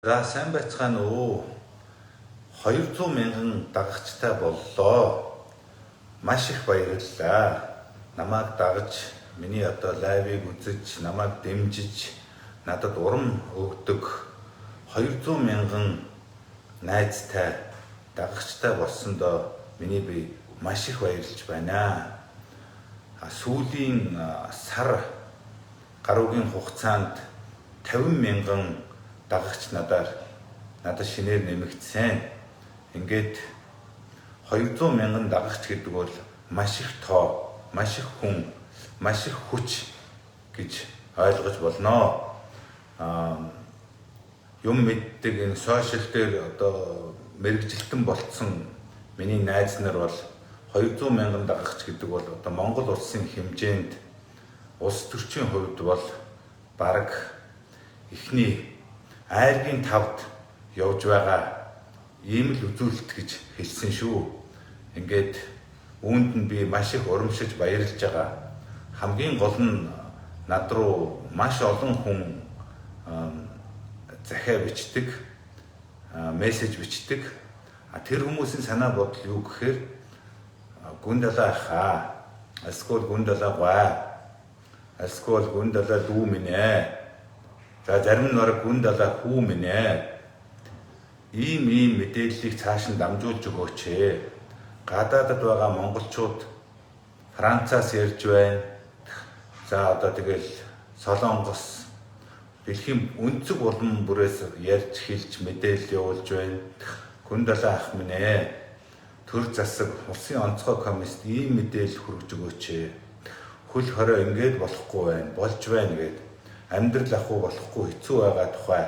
За сайн байцгаана уу. 200 мянган дагагчтай боллоо. Маш их баярлалаа. Намайг дагаж, миний лайвыг үзэж, намайг дэмжиж, надад урам өгдөг 200 мянган найзтай дагагчтай болсондоо миний би маш их баярлж байна. Сүүлийн сар гаруйгийн хугацаанд 50 мянган дагагч надад шинээр нэмэгдсэн. Ингээд 200 мянган дагагч гэдэг бол маш их тоо, маш их хүн, маш их хүч гэж ойлгож болно. Юм мэддэг энэ сошиал дээр мэрэгжилтэн болцсон миний найз нар бол 200 мянган дагагч гэдэг бол Монгол улсын хэмжээнд улс төрчийн хувьд бол бараг эхний айргийн тавд явж байгаа ийм л үзүүлэлт гэж хэлсэн шүү. Ингээд үүнд нь би маш их урамшиж баярлж байгаа. Хамгийн гол нь над руу маш олон хүн захиа бичдэг, мессеж бичдэг. Тэр хүмүүсийн санаа бодол юу гэхээр гүн далаа хаа, эсвэл гүн далаа гуай, эсвэл гүн далаа дүү минь ээ. За зарим нь бараг гүн далаа хүү минь ээ. Ийм мэдээллийг цааш нь дамжуулж өгөөч. Гадаадд байгаа монголчууд Францаас ярьж байна. За тэгэл Солонгос дэлхийн өнцөг улам бүрээс ярьж хэлж мэдээлэл явуулж байна. Гүн далаа ах минь ээ. Төр засаг улсын онцгой комист ийм мэдээлэл хүргэж өгөөч. Хөл хорой ингээд болохгүй байна, болж байна гэдэг. Амьдрал ахгүй болохгүй хэцүү байгаа тухай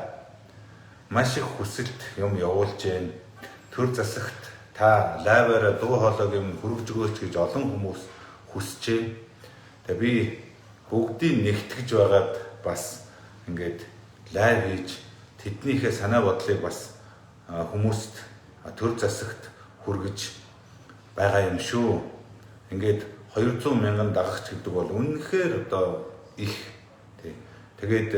маш их хүсэлт юм явуулж байна. Төр засагт та лайваараа дуу хоолойг юм хүргэж өгөөч гэж олон хүмүүс хүсэж байна. Тэгээ би бүгдийг нэгтгэж байгаад бас ингээд лайв хийж тэднийхээ санаа бодлыг бас хүмүүст төр засагт хүргэж байгаа юм шүү. Ингээд 200 мянган дагагч гэдэг бол үнэхээр их. Тэгээд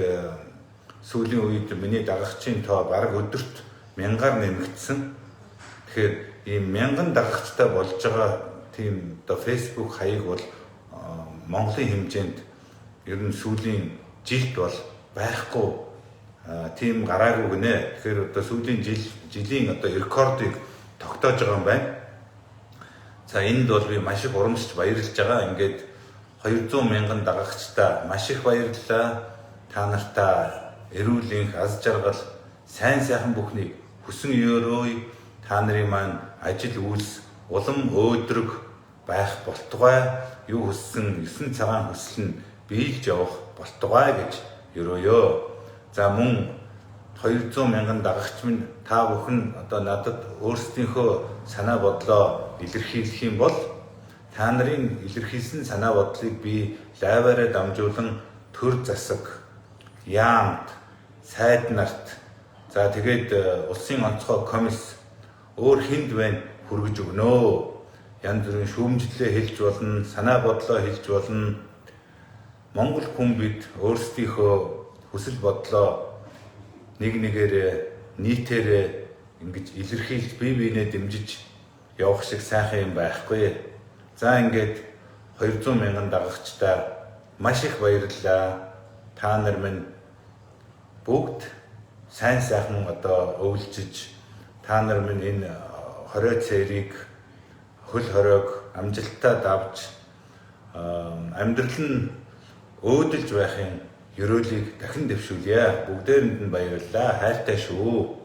сүүлийн үед миний дагагчийн тоо бараг өдөрт 1000-аар нэмэгдсэн. Тэгэхээр ийм 1000 дагагчтай болж байгаа тийм Facebook хаяг бол Монголын хэмжээнд ер нь сүүлийн жилд бол байхгүй тийм гараагүй гинэ. Тэгэхээр сүүлийн жилийн рекордыг тогтоож байгаа юм байна. За энд бол би маш их урамшиж баярлж байгаа. Ингээд 200 мянган дагагчтай маш их баярлалаа. Та нартаа эрүүл энх, аз жаргал, сайн сайхан бүхнийг хүсэн ёрой та нарын маань ажил үйлс улам өөдрөг байх болтугай. Юу хүссэн 9 цагаан хүсэл нь биелж явах болтугай гэж ёройё. За мөн 200 мянган дагагч минь та бүхэн надад өөрсдийнхөө санаа бодлоо илэрхийлэх юм бол та нарын илэрхийлсэн санаа бодлыг би лайваараа дамжуулан төр засаг яамд, сайд нарт, за тэгээд улсын онцгой комисс өөр хүнд байна хүргэж өгнө. Янз бүрийн шүүмжлэлээ хэлж болно, санаа бодлоо хэлж болно. Монгол хүн бид өөрсдийнхөө хүсэл бодлоо нэг нэгээрээ нийтээрээ ингэж илэрхийлж бие биенээ дэмжиж явах шиг сайхан юм байхгүй. За ингээд 200 мянган дагагчтай маш их баярлалаа. Та нар минь бүгд сайн сайхан өвлжиж, та нар минь энэ 20 цэрийг хөл хоройг амжилттай давж амьдрал нь өөдөлж байхын ёроолыг дахин дэвшүүлье. Бүгдээрэнд нь баярлалаа. Хайртай шүү.